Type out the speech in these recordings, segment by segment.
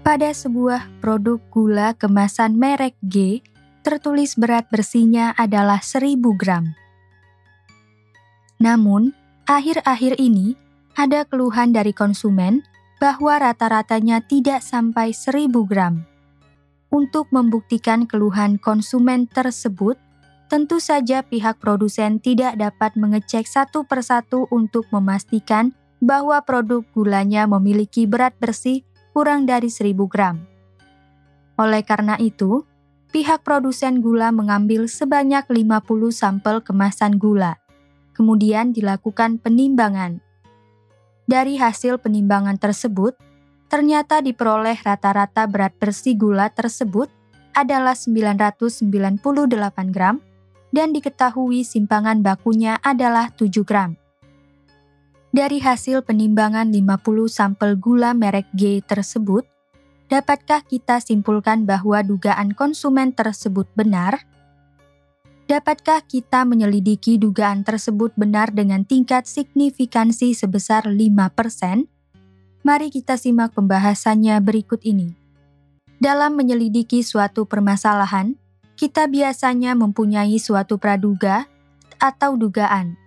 Pada sebuah produk gula kemasan merek G, tertulis berat bersihnya adalah 1000 gram. Namun, akhir-akhir ini ada keluhan dari konsumen bahwa rata-ratanya tidak sampai 1000 gram. Untuk membuktikan keluhan konsumen tersebut, tentu saja pihak produsen tidak dapat mengecek satu persatu untuk memastikan bahwa produk gulanya memiliki berat bersih kurang dari 1000 gram. Oleh karena itu, pihak produsen gula mengambil sebanyak 50 sampel kemasan gula. Kemudian dilakukan penimbangan. Dari hasil penimbangan tersebut, ternyata diperoleh rata-rata berat bersih gula tersebut adalah 998 gram dan diketahui simpangan bakunya adalah 7 gram. Dari hasil penimbangan 50 sampel gula merek G tersebut, dapatkah kita simpulkan bahwa dugaan konsumen tersebut benar? Dapatkah kita menyelidiki dugaan tersebut benar dengan tingkat signifikansi sebesar 5%? Mari kita simak pembahasannya berikut ini. Dalam menyelidiki suatu permasalahan, kita biasanya mempunyai suatu praduga atau dugaan.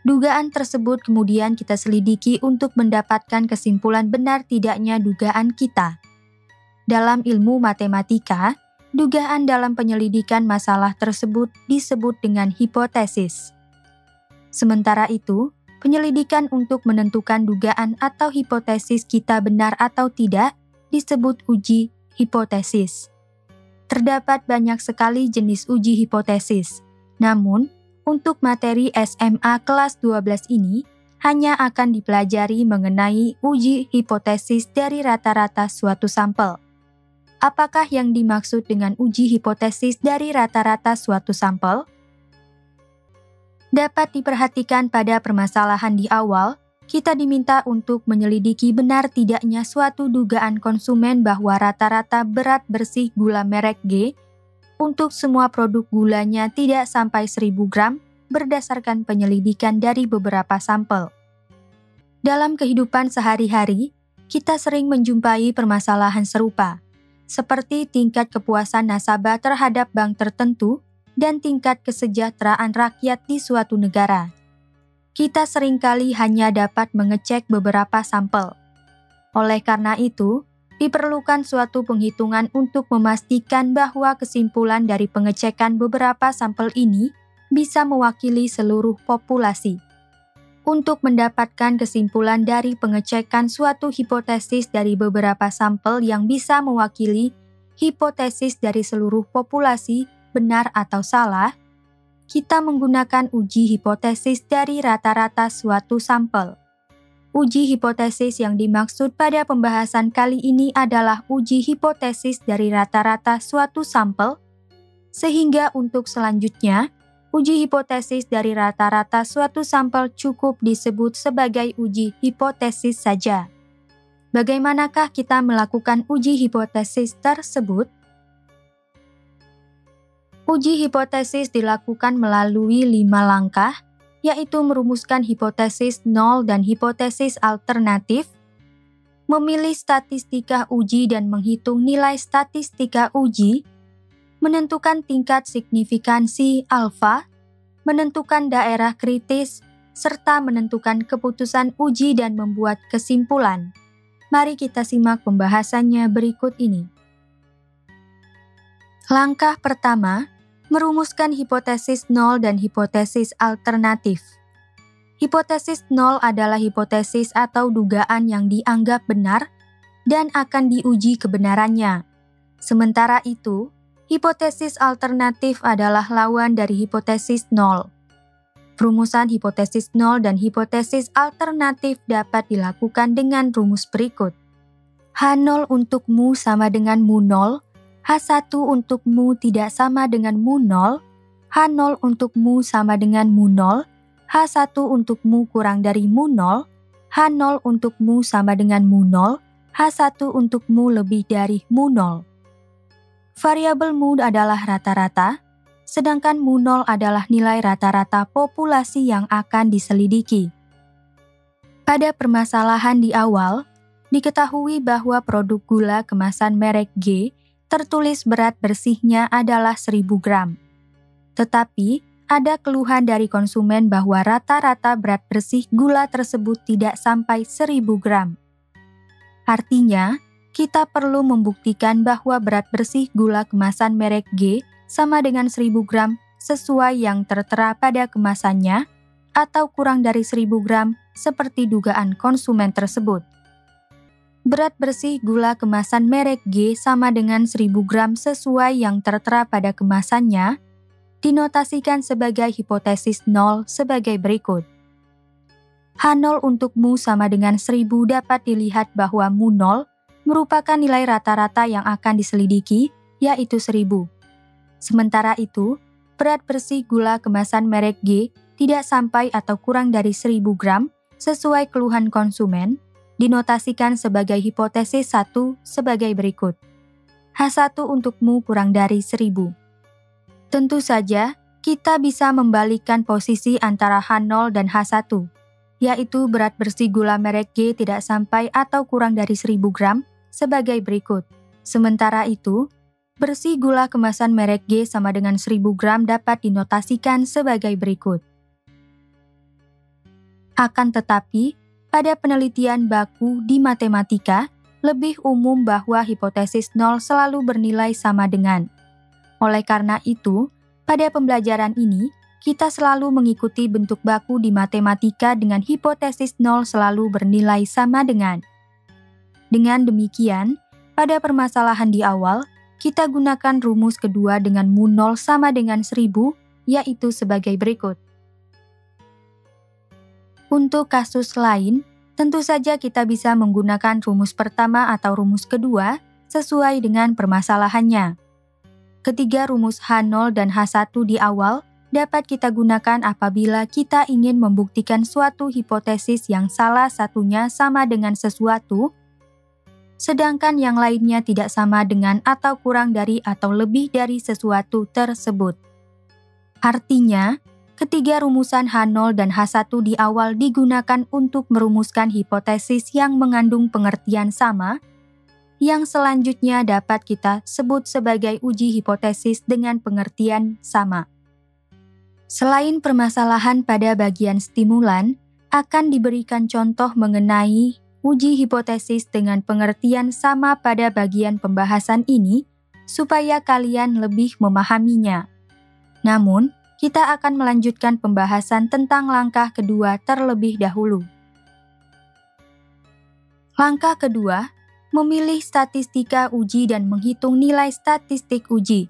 Dugaan tersebut kemudian kita selidiki untuk mendapatkan kesimpulan benar tidaknya dugaan kita. Dalam ilmu matematika, dugaan dalam penyelidikan masalah tersebut disebut dengan hipotesis. Sementara itu, penyelidikan untuk menentukan dugaan atau hipotesis kita benar atau tidak disebut uji hipotesis. Terdapat banyak sekali jenis uji hipotesis, namun untuk materi SMA kelas 12 ini hanya akan dipelajari mengenai uji hipotesis dari rata-rata suatu sampel. Apakah yang dimaksud dengan uji hipotesis dari rata-rata suatu sampel? Dapat diperhatikan pada permasalahan di awal, kita diminta untuk menyelidiki benar tidaknya suatu dugaan konsumen bahwa rata-rata berat bersih gula merek G untuk semua produk gulanya tidak sampai 1000 gram berdasarkan penyelidikan dari beberapa sampel. Dalam kehidupan sehari-hari, kita sering menjumpai permasalahan serupa, seperti tingkat kepuasan nasabah terhadap bank tertentu dan tingkat kesejahteraan rakyat di suatu negara. Kita seringkali hanya dapat mengecek beberapa sampel. Oleh karena itu, diperlukan suatu penghitungan untuk memastikan bahwa kesimpulan dari pengecekan beberapa sampel ini bisa mewakili seluruh populasi. Untuk mendapatkan kesimpulan dari pengecekan suatu hipotesis dari beberapa sampel yang bisa mewakili hipotesis dari seluruh populasi, benar atau salah, kita menggunakan uji hipotesis dari rata-rata suatu sampel. Uji hipotesis yang dimaksud pada pembahasan kali ini adalah uji hipotesis dari rata-rata suatu sampel, sehingga untuk selanjutnya, uji hipotesis dari rata-rata suatu sampel cukup disebut sebagai uji hipotesis saja. Bagaimanakah kita melakukan uji hipotesis tersebut? Uji hipotesis dilakukan melalui 5 langkah, yaitu merumuskan hipotesis nol dan hipotesis alternatif, memilih statistika uji dan menghitung nilai statistika uji, menentukan tingkat signifikansi alfa, menentukan daerah kritis, serta menentukan keputusan uji dan membuat kesimpulan. Mari kita simak pembahasannya berikut ini. Langkah pertama, merumuskan hipotesis nol dan hipotesis alternatif. Hipotesis nol adalah hipotesis atau dugaan yang dianggap benar dan akan diuji kebenarannya. Sementara itu, hipotesis alternatif adalah lawan dari hipotesis nol. Perumusan hipotesis nol dan hipotesis alternatif dapat dilakukan dengan rumus berikut. H0 untuk mu sama dengan mu0, H1 untuk mu tidak sama dengan mu0, H0 untuk mu sama dengan mu0, H1 untuk mu kurang dari mu0, H0 untuk mu sama dengan mu0, H1 untuk mu lebih dari mu0. Variabel mu adalah rata-rata, sedangkan mu0 adalah nilai rata-rata populasi yang akan diselidiki. Pada permasalahan di awal, Diketahui bahwa produk gula kemasan merek G tertulis berat bersihnya adalah 1000 gram. Tetapi, ada keluhan dari konsumen bahwa rata-rata berat bersih gula tersebut tidak sampai 1000 gram. Artinya, kita perlu membuktikan bahwa berat bersih gula kemasan merek G sama dengan 1000 gram sesuai yang tertera pada kemasannya atau kurang dari 1000 gram seperti dugaan konsumen tersebut. Berat bersih gula kemasan merek G sama dengan 1000 gram sesuai yang tertera pada kemasannya dinotasikan sebagai hipotesis 0 sebagai berikut. H0 untuk mu sama dengan 1000 dapat dilihat bahwa mu 0 merupakan nilai rata-rata yang akan diselidiki, yaitu 1000. Sementara itu, berat bersih gula kemasan merek G tidak sampai atau kurang dari 1000 gram sesuai keluhan konsumen, dinotasikan sebagai hipotesis 1 sebagai berikut. H1 untuk mu kurang dari 1000. Tentu saja, kita bisa membalikkan posisi antara H0 dan H1, yaitu berat bersih gula merek G tidak sampai atau kurang dari 1000 gram sebagai berikut. Sementara itu, bersih gula kemasan merek G sama dengan 1000 gram dapat dinotasikan sebagai berikut. Akan tetapi, pada penelitian baku di matematika, lebih umum bahwa hipotesis 0 selalu bernilai sama dengan. Oleh karena itu, pada pembelajaran ini, kita selalu mengikuti bentuk baku di matematika dengan hipotesis 0 selalu bernilai sama dengan. Dengan demikian, pada permasalahan di awal, kita gunakan rumus kedua dengan mu 0 sama dengan 1000, yaitu sebagai berikut. Untuk kasus lain, tentu saja kita bisa menggunakan rumus pertama atau rumus kedua sesuai dengan permasalahannya. Ketiga rumus H0 dan H1 di awal dapat kita gunakan apabila kita ingin membuktikan suatu hipotesis yang salah satunya sama dengan sesuatu, sedangkan yang lainnya tidak sama dengan atau kurang dari atau lebih dari sesuatu tersebut. Artinya, ketiga rumusan H0 dan H1 di awal digunakan untuk merumuskan hipotesis yang mengandung pengertian sama, yang selanjutnya dapat kita sebut sebagai uji hipotesis dengan pengertian sama. Selain permasalahan pada bagian stimulan, akan diberikan contoh mengenai uji hipotesis dengan pengertian sama pada bagian pembahasan ini, supaya kalian lebih memahaminya. Namun, kita akan melanjutkan pembahasan tentang langkah kedua terlebih dahulu. Langkah kedua, memilih statistika uji dan menghitung nilai statistik uji.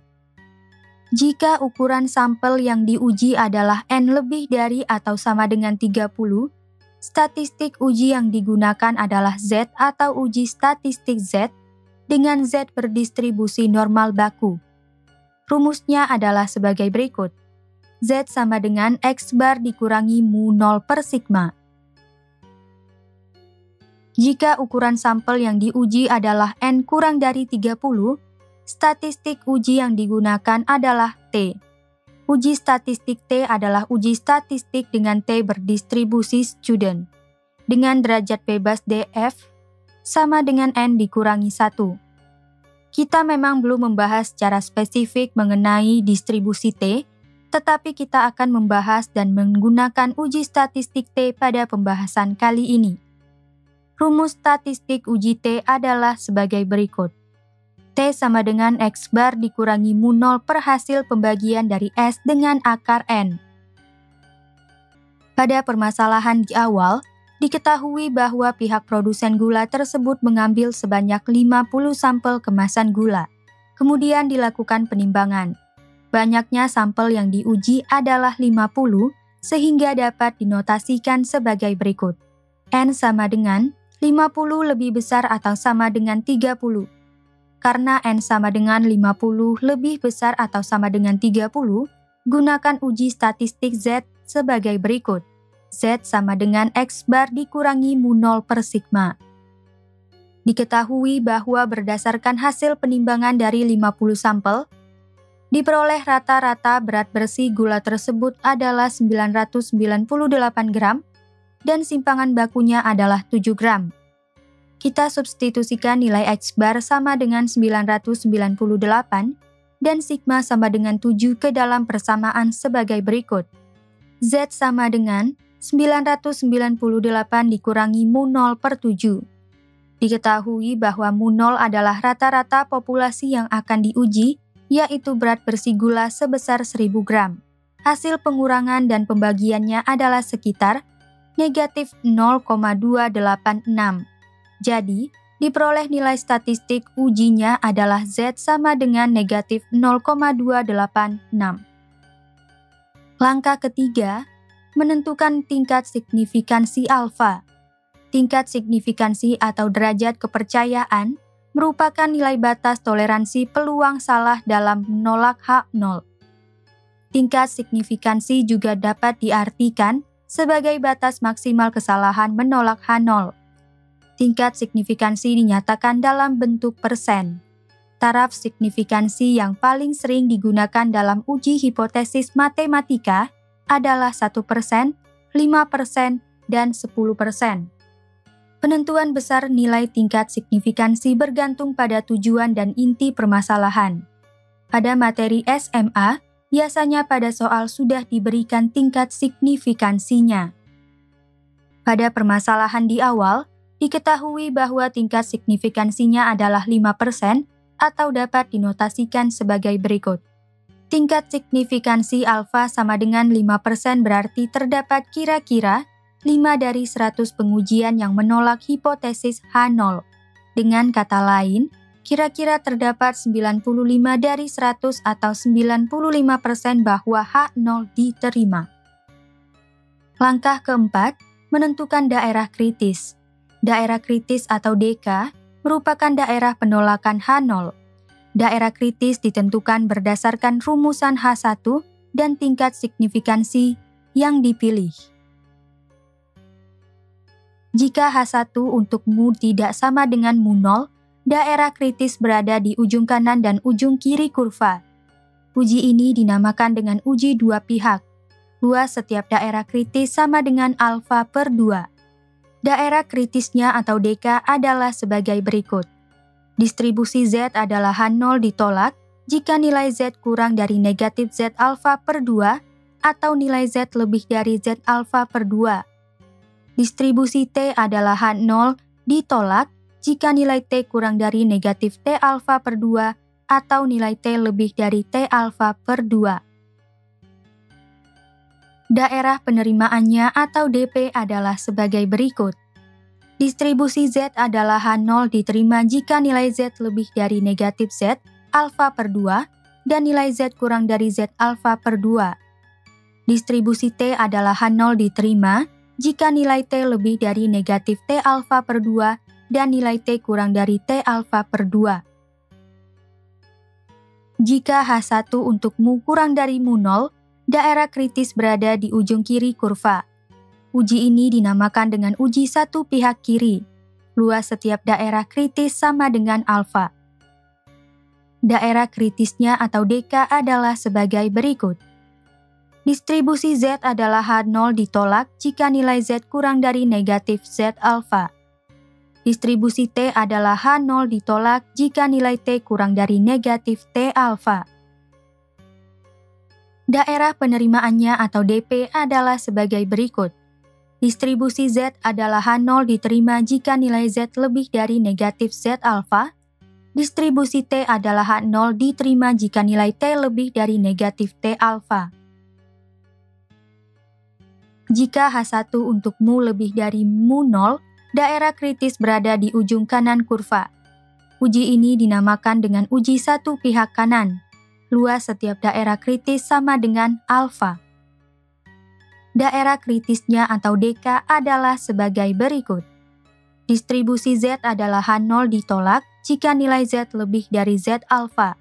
Jika ukuran sampel yang diuji adalah N lebih dari atau sama dengan 30, statistik uji yang digunakan adalah Z atau uji statistik Z dengan Z berdistribusi normal baku. Rumusnya adalah sebagai berikut. Z sama dengan X bar dikurangi mu 0 per sigma. Jika ukuran sampel yang diuji adalah N kurang dari 30, statistik uji yang digunakan adalah T. Uji statistik T adalah uji statistik dengan T berdistribusi student, dengan derajat bebas DF sama dengan N dikurangi 1. Kita memang belum membahas secara spesifik mengenai distribusi T, tetapi kita akan membahas dan menggunakan uji statistik T pada pembahasan kali ini. Rumus statistik uji T adalah sebagai berikut. T sama dengan X bar dikurangi mu 0 per hasil pembagian dari S dengan akar N. Pada permasalahan di awal, diketahui bahwa pihak produsen gula tersebut mengambil sebanyak 50 sampel kemasan gula. Kemudian dilakukan penimbangan. Banyaknya sampel yang diuji adalah 50, sehingga dapat dinotasikan sebagai berikut. N sama dengan 50 lebih besar atau sama dengan 30. Karena N sama dengan 50 lebih besar atau sama dengan 30, gunakan uji statistik Z sebagai berikut. Z sama dengan X bar dikurangi mu 0 per sigma. Diketahui bahwa berdasarkan hasil penimbangan dari 50 sampel, diperoleh rata-rata berat bersih gula tersebut adalah 998 gram dan simpangan bakunya adalah 7 gram. Kita substitusikan nilai X bar sama dengan 998 dan sigma sama dengan 7 ke dalam persamaan sebagai berikut. Z sama dengan 998 dikurangi mu0 per 7. Diketahui bahwa mu0 adalah rata-rata populasi yang akan diuji, yaitu berat bersih gula sebesar 1000 gram. Hasil pengurangan dan pembagiannya adalah sekitar negatif 0,286. Jadi, diperoleh nilai statistik ujinya adalah Z sama dengan negatif 0,286. Langkah ketiga, menentukan tingkat signifikansi alfa. Tingkat signifikansi atau derajat kepercayaan merupakan nilai batas toleransi peluang salah dalam menolak H0. Tingkat signifikansi juga dapat diartikan sebagai batas maksimal kesalahan menolak H0. Tingkat signifikansi dinyatakan dalam bentuk persen. Taraf signifikansi yang paling sering digunakan dalam uji hipotesis matematika adalah 1%, 5%, dan 10%. Penentuan besar nilai tingkat signifikansi bergantung pada tujuan dan inti permasalahan. Pada materi SMA, biasanya pada soal sudah diberikan tingkat signifikansinya. Pada permasalahan di awal, diketahui bahwa tingkat signifikansinya adalah 5% atau dapat dinotasikan sebagai berikut. Tingkat signifikansi alfa sama dengan 5% berarti terdapat kira-kira 5 dari 100 pengujian yang menolak hipotesis H0. Dengan kata lain, kira-kira terdapat 95 dari 100 atau 95% bahwa H0 diterima. Langkah keempat, menentukan daerah kritis. Daerah kritis atau DK merupakan daerah penolakan H0. Daerah kritis ditentukan berdasarkan rumusan H1 dan tingkat signifikansi yang dipilih. Jika H1 untuk mu tidak sama dengan mu0, daerah kritis berada di ujung kanan dan ujung kiri kurva. Uji ini dinamakan dengan uji dua pihak. Luas setiap daerah kritis sama dengan alfa per 2. Daerah kritisnya atau DK adalah sebagai berikut. Distribusi Z adalah H0 ditolak jika nilai Z kurang dari negatif Z alfa per 2 atau nilai Z lebih dari Z alfa per 2. Distribusi T adalah H0 ditolak jika nilai T kurang dari negatif T alfa per 2 atau nilai T lebih dari T alfa per 2. Daerah penerimaannya atau DP adalah sebagai berikut. Distribusi Z adalah H0 diterima jika nilai Z lebih dari negatif Z alfa per 2 dan nilai Z kurang dari Z alfa per 2. Distribusi T adalah H0 diterima jika nilai T lebih dari negatif T alfa per 2 dan nilai T kurang dari T alfa per 2. Jika H1 untuk mu kurang dari mu0, daerah kritis berada di ujung kiri kurva. Uji ini dinamakan dengan uji satu pihak kiri. Luas setiap daerah kritis sama dengan alfa. Daerah kritisnya atau DK adalah sebagai berikut. Distribusi Z adalah H0 ditolak jika nilai Z kurang dari negatif Z alfa. Distribusi T adalah H0 ditolak jika nilai T kurang dari negatif T alfa. Daerah penerimaannya atau DP adalah sebagai berikut. Distribusi Z adalah H0 diterima jika nilai Z lebih dari negatif Z alfa. Distribusi T adalah H0 diterima jika nilai T lebih dari negatif T alfa. Jika H1 untuk mu lebih dari mu0, daerah kritis berada di ujung kanan kurva. Uji ini dinamakan dengan uji satu pihak kanan. Luas setiap daerah kritis sama dengan alfa. Daerah kritisnya atau DK adalah sebagai berikut. Distribusi Z adalah H0 ditolak jika nilai Z lebih dari Z alfa.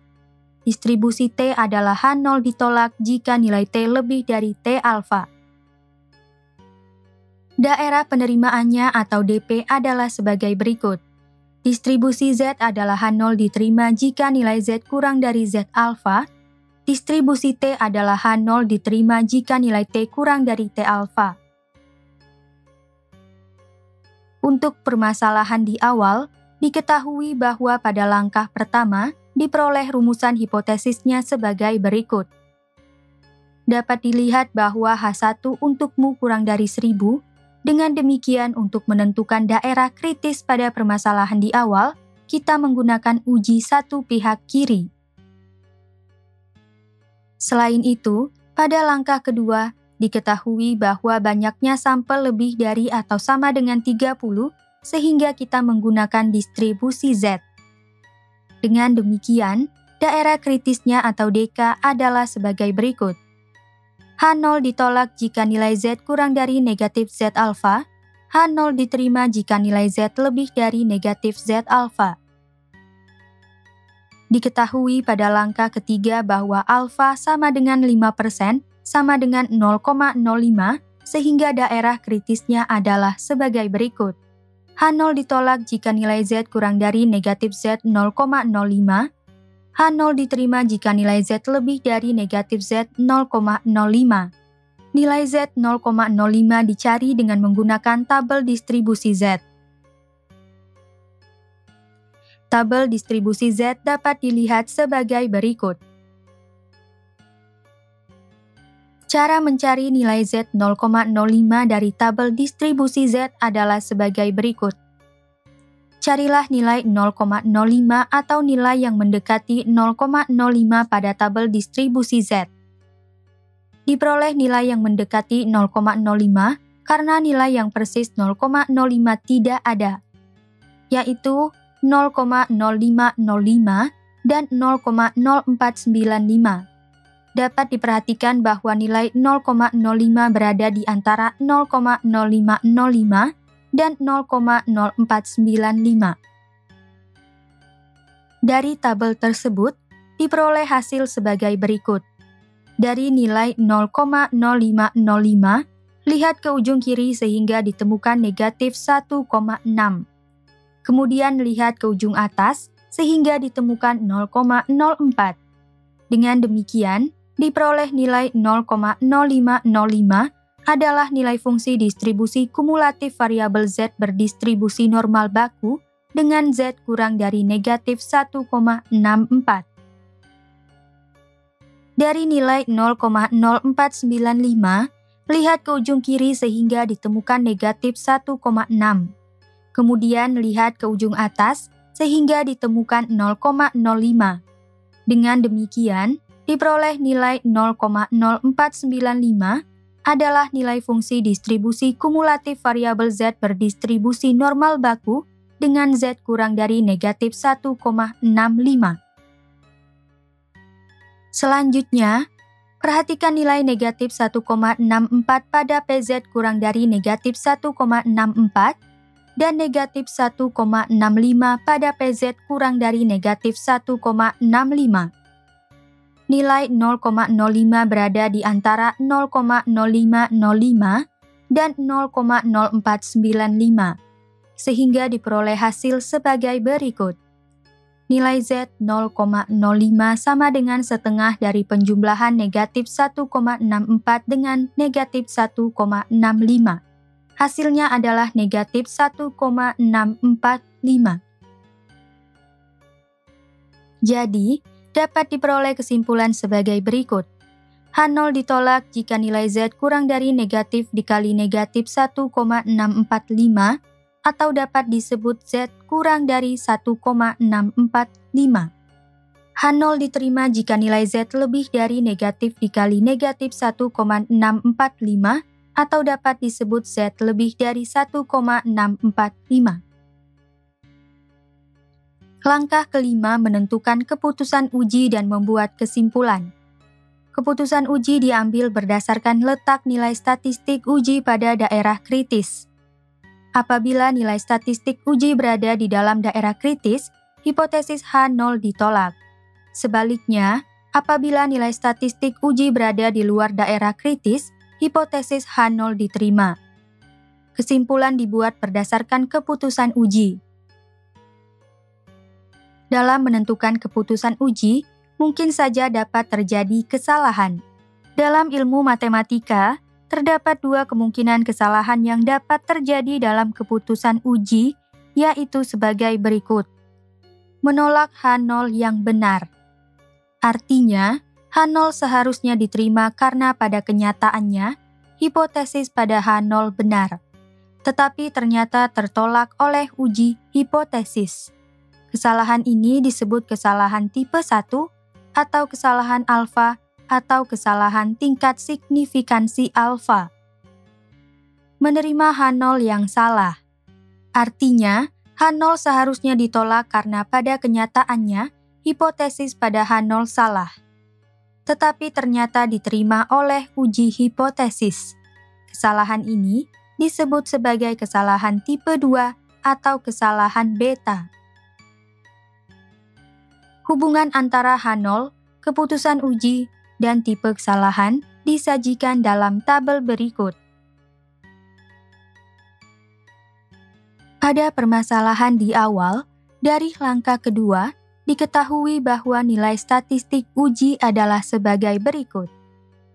Distribusi T adalah H0 ditolak jika nilai T lebih dari T alfa. Daerah penerimaannya atau DP adalah sebagai berikut. Distribusi Z adalah H0 diterima jika nilai Z kurang dari Z alfa. Distribusi T adalah H0 diterima jika nilai T kurang dari T alfa. Untuk permasalahan di awal, diketahui bahwa pada langkah pertama diperoleh rumusan hipotesisnya sebagai berikut. Dapat dilihat bahwa H1 untuk mu kurang dari 1000, dengan demikian untuk menentukan daerah kritis pada permasalahan di awal, kita menggunakan uji satu pihak kiri. Selain itu, pada langkah kedua, diketahui bahwa banyaknya sampel lebih dari atau sama dengan 30, sehingga kita menggunakan distribusi Z. Dengan demikian, daerah kritisnya atau DK adalah sebagai berikut. H0 ditolak jika nilai Z kurang dari negatif Z alfa, H0 diterima jika nilai Z lebih dari negatif Z alfa. Diketahui pada langkah ketiga bahwa alfa sama dengan 5% sama dengan 0,05, sehingga daerah kritisnya adalah sebagai berikut. H0 ditolak jika nilai Z kurang dari negatif Z 0,05, H0 diterima jika nilai Z lebih dari negatif Z 0,05. Nilai Z 0,05 dicari dengan menggunakan tabel distribusi Z. Tabel distribusi Z dapat dilihat sebagai berikut. Cara mencari nilai Z 0,05 dari tabel distribusi Z adalah sebagai berikut. Carilah nilai 0,05 atau nilai yang mendekati 0,05 pada tabel distribusi Z. Diperoleh nilai yang mendekati 0,05 karena nilai yang persis 0,05 tidak ada, yaitu 0,0505 dan 0,0495. Dapat diperhatikan bahwa nilai 0,05 berada di antara 0,0505 dan 0,0495. Dari tabel tersebut, diperoleh hasil sebagai berikut. Dari nilai 0,0505, lihat ke ujung kiri sehingga ditemukan negatif 1,6. Kemudian lihat ke ujung atas sehingga ditemukan 0,04. Dengan demikian, diperoleh nilai 0,0505 adalah nilai fungsi distribusi kumulatif variabel Z berdistribusi normal baku dengan Z kurang dari negatif 1,64. Dari nilai 0,0495, lihat ke ujung kiri sehingga ditemukan negatif 1,6. Kemudian lihat ke ujung atas sehingga ditemukan 0,05. Dengan demikian, diperoleh nilai 0,0495 adalah nilai fungsi distribusi kumulatif variabel Z berdistribusi normal baku dengan Z kurang dari negatif 1,65. Selanjutnya, perhatikan nilai negatif 1,64 pada PZ kurang dari negatif 1,64 dan negatif 1,65 pada PZ kurang dari negatif 1,65. Nilai 0,05 berada di antara 0,0505 dan 0,0495, sehingga diperoleh hasil sebagai berikut. Nilai Z 0,05 sama dengan setengah dari penjumlahan negatif 1,64 dengan negatif 1,65. Hasilnya adalah negatif 1,645. Jadi, dapat diperoleh kesimpulan sebagai berikut. H0 ditolak jika nilai Z kurang dari negatif dikali negatif 1,645 atau dapat disebut Z kurang dari 1,645. H0 diterima jika nilai Z lebih dari negatif dikali negatif 1,645 atau dapat disebut Z lebih dari 1,645. Langkah kelima menentukan keputusan uji dan membuat kesimpulan. Keputusan uji diambil berdasarkan letak nilai statistik uji pada daerah kritis. Apabila nilai statistik uji berada di dalam daerah kritis, hipotesis H0 ditolak. Sebaliknya, apabila nilai statistik uji berada di luar daerah kritis, hipotesis H0 diterima. Kesimpulan dibuat berdasarkan keputusan uji. Dalam menentukan keputusan uji, mungkin saja dapat terjadi kesalahan. Dalam ilmu matematika, terdapat dua kemungkinan kesalahan yang dapat terjadi dalam keputusan uji, yaitu sebagai berikut. Menolak H0 yang benar. Artinya, H0 seharusnya diterima karena pada kenyataannya, hipotesis pada H0 benar, tetapi ternyata tertolak oleh uji hipotesis. Kesalahan ini disebut kesalahan tipe 1 atau kesalahan alfa atau kesalahan tingkat signifikansi alfa. Menerima H0 yang salah. Artinya, H0 seharusnya ditolak karena pada kenyataannya, hipotesis pada H0 salah. Tetapi ternyata diterima oleh uji hipotesis. Kesalahan ini disebut sebagai kesalahan tipe 2 atau kesalahan beta. Hubungan antara H0, keputusan uji, dan tipe kesalahan disajikan dalam tabel berikut. Pada permasalahan di awal, dari langkah kedua, diketahui bahwa nilai statistik uji adalah sebagai berikut.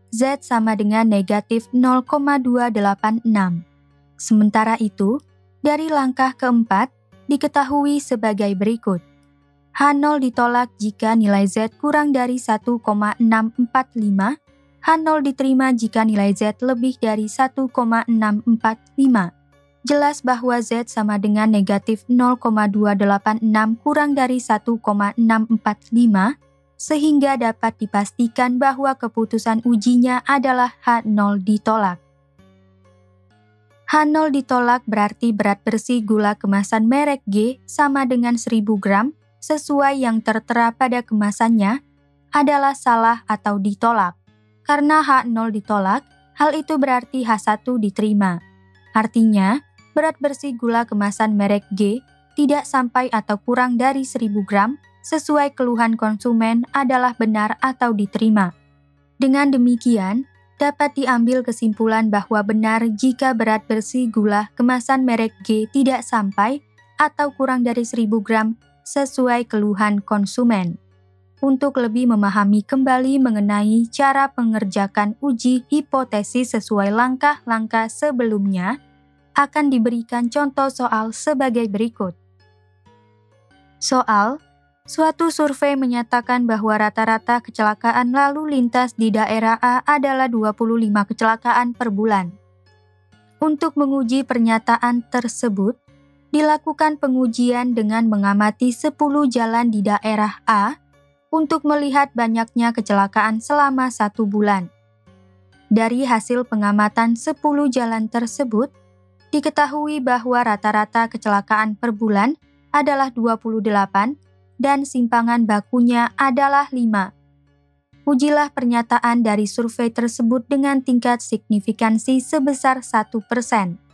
Z sama dengan negatif 0,286. Sementara itu, dari langkah keempat, diketahui sebagai berikut. H0 ditolak jika nilai Z kurang dari 1,645, H0 diterima jika nilai Z lebih dari 1,645. Jelas bahwa Z sama dengan negatif 0,286 kurang dari 1,645, sehingga dapat dipastikan bahwa keputusan ujinya adalah H0 ditolak. H0 ditolak berarti berat bersih gula kemasan merek G sama dengan 1000 gram, sesuai yang tertera pada kemasannya, adalah salah atau ditolak. Karena H0 ditolak, hal itu berarti H1 diterima. Artinya, berat bersih gula kemasan merek G tidak sampai atau kurang dari 1000 gram, sesuai keluhan konsumen adalah benar atau diterima. Dengan demikian, dapat diambil kesimpulan bahwa benar jika berat bersih gula kemasan merek G tidak sampai atau kurang dari 1000 gram, sesuai keluhan konsumen. Untuk lebih memahami kembali mengenai cara mengerjakan uji hipotesis sesuai langkah-langkah sebelumnya, akan diberikan contoh soal sebagai berikut. Soal, suatu survei menyatakan bahwa rata-rata kecelakaan lalu lintas di daerah A adalah 25 kecelakaan per bulan. Untuk menguji pernyataan tersebut, dilakukan pengujian dengan mengamati 10 jalan di daerah A untuk melihat banyaknya kecelakaan selama 1 bulan. Dari hasil pengamatan 10 jalan tersebut, diketahui bahwa rata-rata kecelakaan per bulan adalah 28 dan simpangan bakunya adalah 5. Ujilah pernyataan dari survei tersebut dengan tingkat signifikansi sebesar 1%.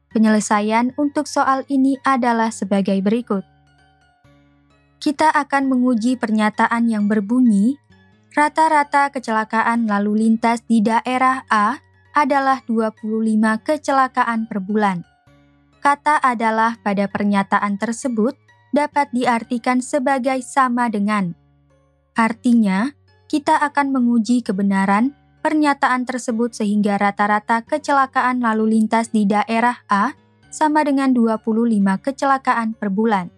Penyelesaian untuk soal ini adalah sebagai berikut. Kita akan menguji pernyataan yang berbunyi, rata-rata kecelakaan lalu lintas di daerah A adalah 25 kecelakaan per bulan. Kata adalah pada pernyataan tersebut dapat diartikan sebagai sama dengan. Artinya, kita akan menguji kebenaran pernyataan tersebut sehingga rata-rata kecelakaan lalu lintas di daerah A sama dengan 25 kecelakaan per bulan.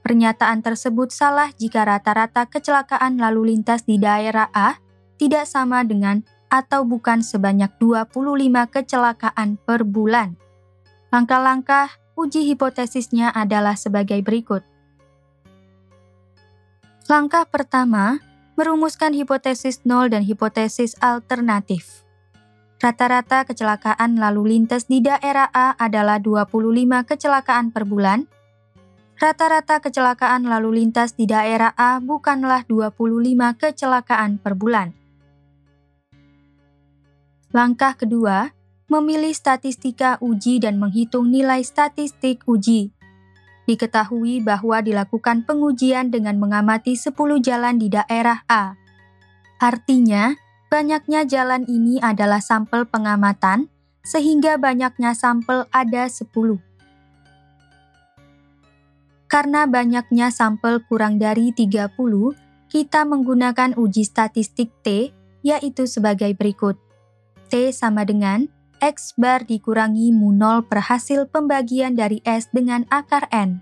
Pernyataan tersebut salah jika rata-rata kecelakaan lalu lintas di daerah A tidak sama dengan atau bukan sebanyak 25 kecelakaan per bulan. Langkah-langkah uji hipotesisnya adalah sebagai berikut. Langkah pertama, merumuskan hipotesis nol dan hipotesis alternatif. Rata-rata kecelakaan lalu lintas di daerah A adalah 25 kecelakaan per bulan. Rata-rata kecelakaan lalu lintas di daerah A bukanlah 25 kecelakaan per bulan. Langkah kedua, memilih statistika uji dan menghitung nilai statistik uji. Diketahui bahwa dilakukan pengujian dengan mengamati 10 jalan di daerah A. Artinya, banyaknya jalan ini adalah sampel pengamatan, sehingga banyaknya sampel ada 10. Karena banyaknya sampel kurang dari 30, kita menggunakan uji statistik T, yaitu sebagai berikut. T sama dengan X bar dikurangi mu0 per hasil pembagian dari S dengan akar N.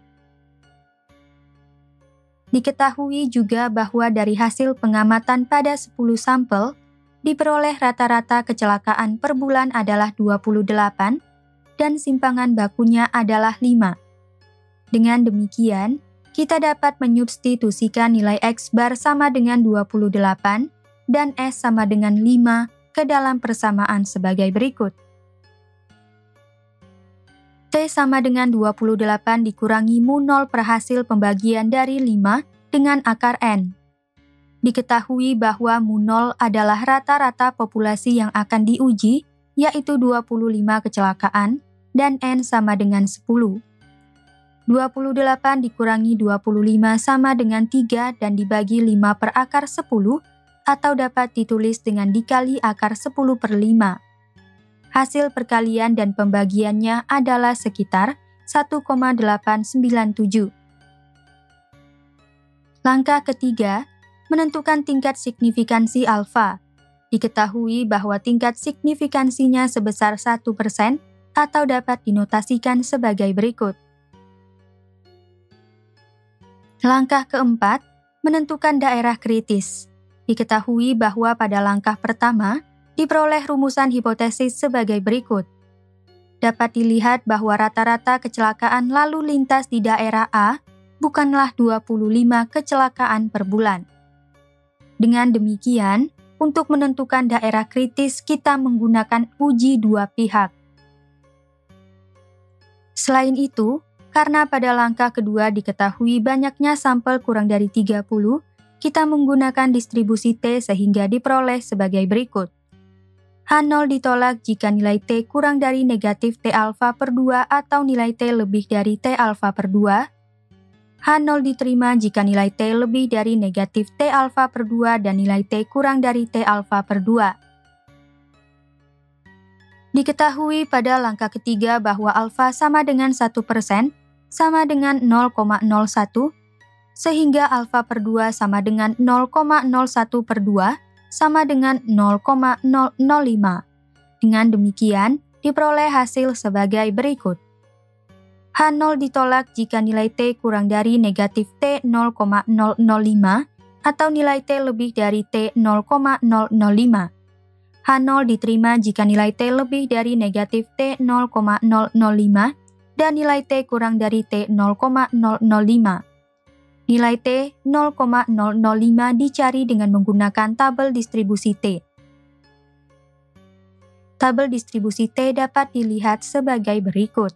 Diketahui juga bahwa dari hasil pengamatan pada 10 sampel, diperoleh rata-rata kecelakaan per bulan adalah 28 dan simpangan bakunya adalah 5. Dengan demikian, kita dapat menyubstitusikan nilai X bar sama dengan 28 dan S sama dengan 5 ke dalam persamaan sebagai berikut. T sama dengan 28 dikurangi mu0 per hasil pembagian dari 5 dengan akar N. Diketahui bahwa mu0 adalah rata-rata populasi yang akan diuji, yaitu 25 kecelakaan, dan N sama dengan 10. 28 dikurangi 25 sama dengan 3 dan dibagi 5 per akar 10, atau dapat ditulis dengan dikali akar 10 per 5. Hasil perkalian dan pembagiannya adalah sekitar 1,897. Langkah ketiga, menentukan tingkat signifikansi alfa. Diketahui bahwa tingkat signifikansinya sebesar 1% atau dapat dinotasikan sebagai berikut. Langkah keempat, menentukan daerah kritis. Diketahui bahwa pada langkah pertama, diperoleh rumusan hipotesis sebagai berikut. Dapat dilihat bahwa rata-rata kecelakaan lalu lintas di daerah A bukanlah 25 kecelakaan per bulan. Dengan demikian, untuk menentukan daerah kritis kita menggunakan uji dua pihak. Selain itu, karena pada langkah kedua diketahui banyaknya sampel kurang dari 30, kita menggunakan distribusi T sehingga diperoleh sebagai berikut. H0 ditolak jika nilai T kurang dari negatif T alfa per 2 atau nilai T lebih dari T alfa per 2. H0 diterima jika nilai T lebih dari negatif T alfa per 2 dan nilai T kurang dari T alfa per 2. Diketahui pada langkah ketiga bahwa alfa sama dengan 1% sama dengan 0,01, sehingga alfa per 2 sama dengan 0,01 per 2 sama dengan 0,005. Dengan demikian, diperoleh hasil sebagai berikut. H0 ditolak jika nilai T kurang dari negatif T 0,005 atau nilai T lebih dari T 0,005. H0 diterima jika nilai T lebih dari negatif T 0,005 dan nilai T kurang dari T 0,005. Nilai T 0,005 dicari dengan menggunakan tabel distribusi T. Tabel distribusi T dapat dilihat sebagai berikut.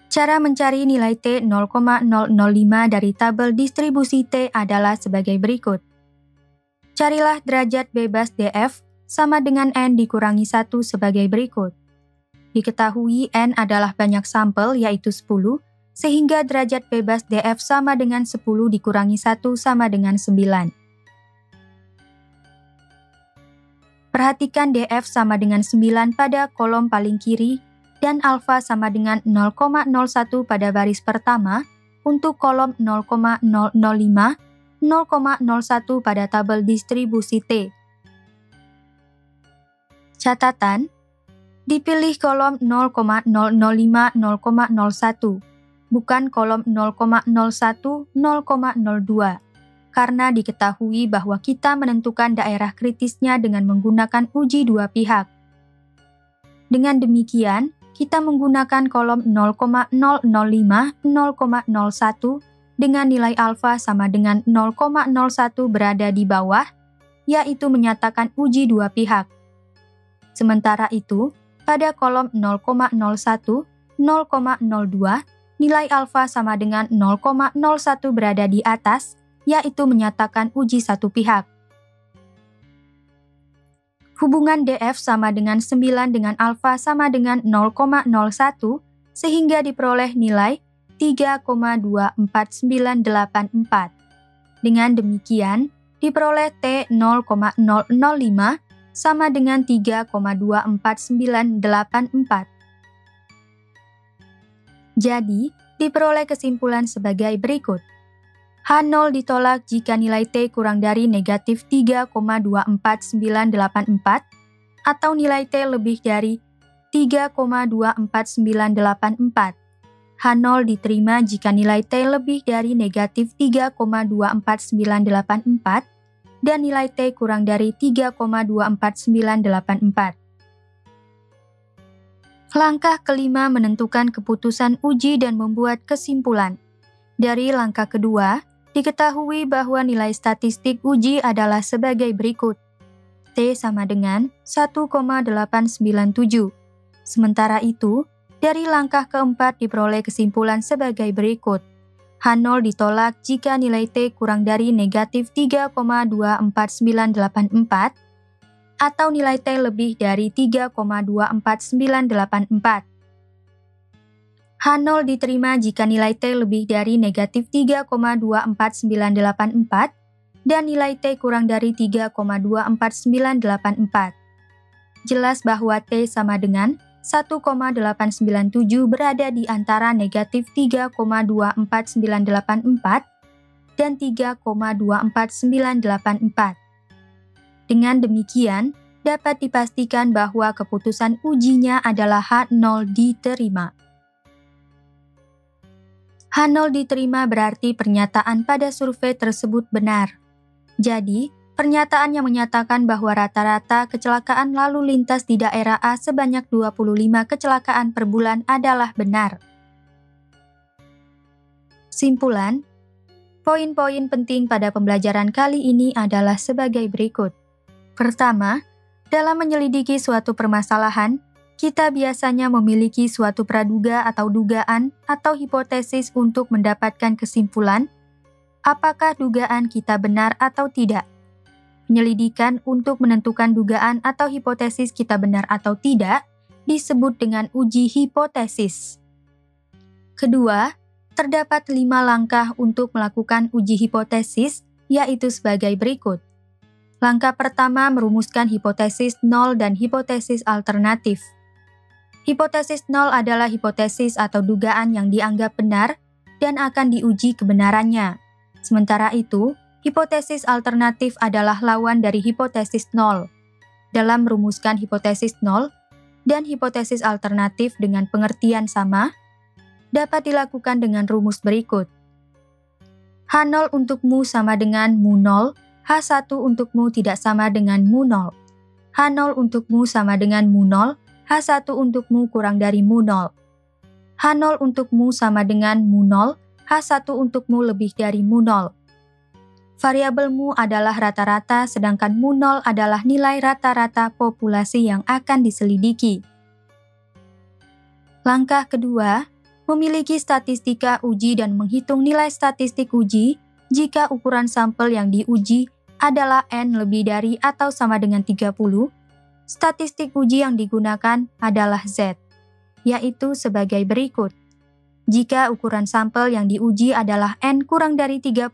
Cara mencari nilai T 0,005 dari tabel distribusi T adalah sebagai berikut. Carilah derajat bebas DF sama dengan N dikurangi 1 sebagai berikut. Diketahui N adalah banyak sampel yaitu 10, sehingga derajat bebas DF sama dengan 10 dikurangi 1 sama dengan 9. Perhatikan DF sama dengan 9 pada kolom paling kiri dan alfa sama dengan 0,01 pada baris pertama untuk kolom 0,005, 0,01 pada tabel distribusi T. Catatan, dipilih kolom 0,005, 0,01, bukan kolom 0,01, 0,02, karena diketahui bahwa kita menentukan daerah kritisnya dengan menggunakan uji dua pihak. Dengan demikian, kita menggunakan kolom 0,005, 0,01 dengan nilai alfa sama dengan 0,01 berada di bawah, yaitu menyatakan uji dua pihak. Sementara itu, pada kolom 0,01, 0,02, nilai alfa sama dengan 0,01 berada di atas, yaitu menyatakan uji satu pihak. Hubungan DF sama dengan 9 dengan alfa sama dengan 0,01, sehingga diperoleh nilai 3,24984. Dengan demikian, diperoleh T 0,005 sama dengan 3,24984. Jadi, diperoleh kesimpulan sebagai berikut. H0 ditolak jika nilai T kurang dari negatif 3,24984 atau nilai T lebih dari 3,24984. H0 diterima jika nilai T lebih dari negatif 3,24984 dan nilai T kurang dari 3,24984. Langkah kelima menentukan keputusan uji dan membuat kesimpulan. Dari langkah kedua, diketahui bahwa nilai statistik uji adalah sebagai berikut. T sama dengan 1,897. Sementara itu, dari langkah keempat diperoleh kesimpulan sebagai berikut. H0 ditolak jika nilai T kurang dari negatif 3,24984 atau nilai T lebih dari 3,24984. H0 diterima jika nilai T lebih dari negatif 3,24984 dan nilai T kurang dari 3,24984. Jelas bahwa T sama dengan 1,897 berada di antara negatif 3,24984 dan 3,24984. Dengan demikian, dapat dipastikan bahwa keputusan ujinya adalah H0 diterima. H0 diterima berarti pernyataan pada survei tersebut benar. Jadi, pernyataan yang menyatakan bahwa rata-rata kecelakaan lalu lintas di daerah A sebanyak 25 kecelakaan per bulan adalah benar. Simpulan, poin-poin penting pada pembelajaran kali ini adalah sebagai berikut. Pertama, dalam menyelidiki suatu permasalahan, kita biasanya memiliki suatu praduga atau dugaan atau hipotesis untuk mendapatkan kesimpulan apakah dugaan kita benar atau tidak. Penyelidikan untuk menentukan dugaan atau hipotesis kita benar atau tidak disebut dengan uji hipotesis. Kedua, terdapat 5 langkah untuk melakukan uji hipotesis, yaitu sebagai berikut. Langkah pertama merumuskan hipotesis nol dan hipotesis alternatif. Hipotesis nol adalah hipotesis atau dugaan yang dianggap benar dan akan diuji kebenarannya. Sementara itu, hipotesis alternatif adalah lawan dari hipotesis nol. Dalam merumuskan hipotesis nol dan hipotesis alternatif dengan pengertian sama, dapat dilakukan dengan rumus berikut. H0 untuk mu sama dengan mu 0, H1 untuk mu tidak sama dengan mu 0. H0 untuk mu sama dengan mu 0, H1 untuk mu kurang dari mu 0. H0 untuk mu sama dengan mu 0, H1 untuk mu lebih dari mu 0. Variabel mu adalah rata-rata sedangkan mu 0 adalah nilai rata-rata populasi yang akan diselidiki. Langkah kedua, memiliki statistika uji dan menghitung nilai statistik uji jika ukuran sampel yang diuji adalah N lebih dari atau sama dengan 30, statistik uji yang digunakan adalah Z, yaitu sebagai berikut. Jika ukuran sampel yang diuji adalah N kurang dari 30,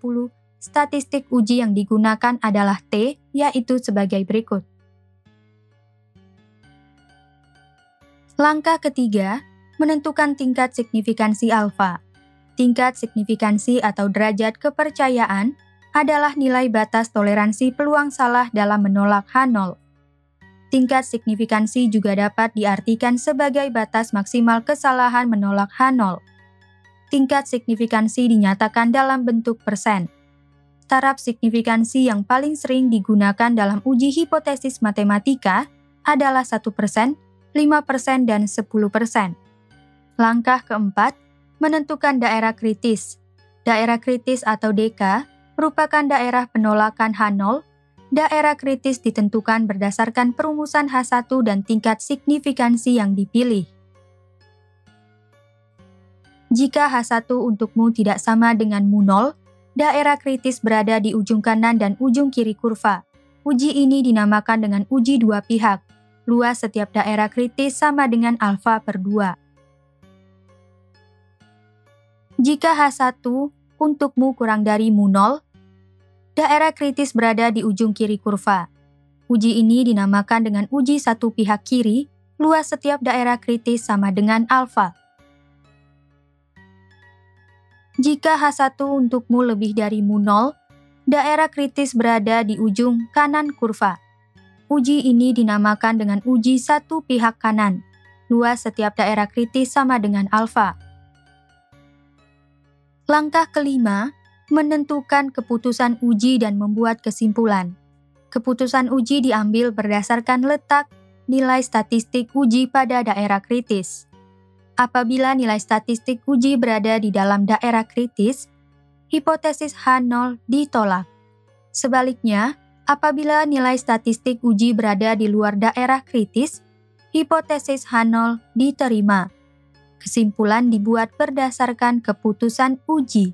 statistik uji yang digunakan adalah T, yaitu sebagai berikut. Langkah ketiga, menentukan tingkat signifikansi alfa. Tingkat signifikansi atau derajat kepercayaan adalah nilai batas toleransi peluang salah dalam menolak H0. Tingkat signifikansi juga dapat diartikan sebagai batas maksimal kesalahan menolak H0. Tingkat signifikansi dinyatakan dalam bentuk persen. Taraf signifikansi yang paling sering digunakan dalam uji hipotesis matematika adalah 1%, 5%, dan 10%. Langkah keempat, menentukan daerah kritis. Daerah kritis atau DK merupakan daerah penolakan H0. Daerah kritis ditentukan berdasarkan perumusan H1 dan tingkat signifikansi yang dipilih. Jika H1 untuk mu tidak sama dengan mu 0, daerah kritis berada di ujung kanan dan ujung kiri kurva. Uji ini dinamakan dengan uji dua pihak. Luas setiap daerah kritis sama dengan alfa per 2. Jika H1 untuk mu kurang dari mu 0, daerah kritis berada di ujung kiri kurva. Uji ini dinamakan dengan uji satu pihak kiri, luas setiap daerah kritis sama dengan alfa. Jika H1 untukmu lebih dari mu0, daerah kritis berada di ujung kanan kurva. Uji ini dinamakan dengan uji satu pihak kanan. Luas setiap daerah kritis sama dengan alfa. Langkah kelima, menentukan keputusan uji dan membuat kesimpulan. Keputusan uji diambil berdasarkan letak nilai statistik uji pada daerah kritis. Apabila nilai statistik uji berada di dalam daerah kritis, hipotesis H0 ditolak. Sebaliknya, apabila nilai statistik uji berada di luar daerah kritis, hipotesis H0 diterima. Kesimpulan dibuat berdasarkan keputusan uji.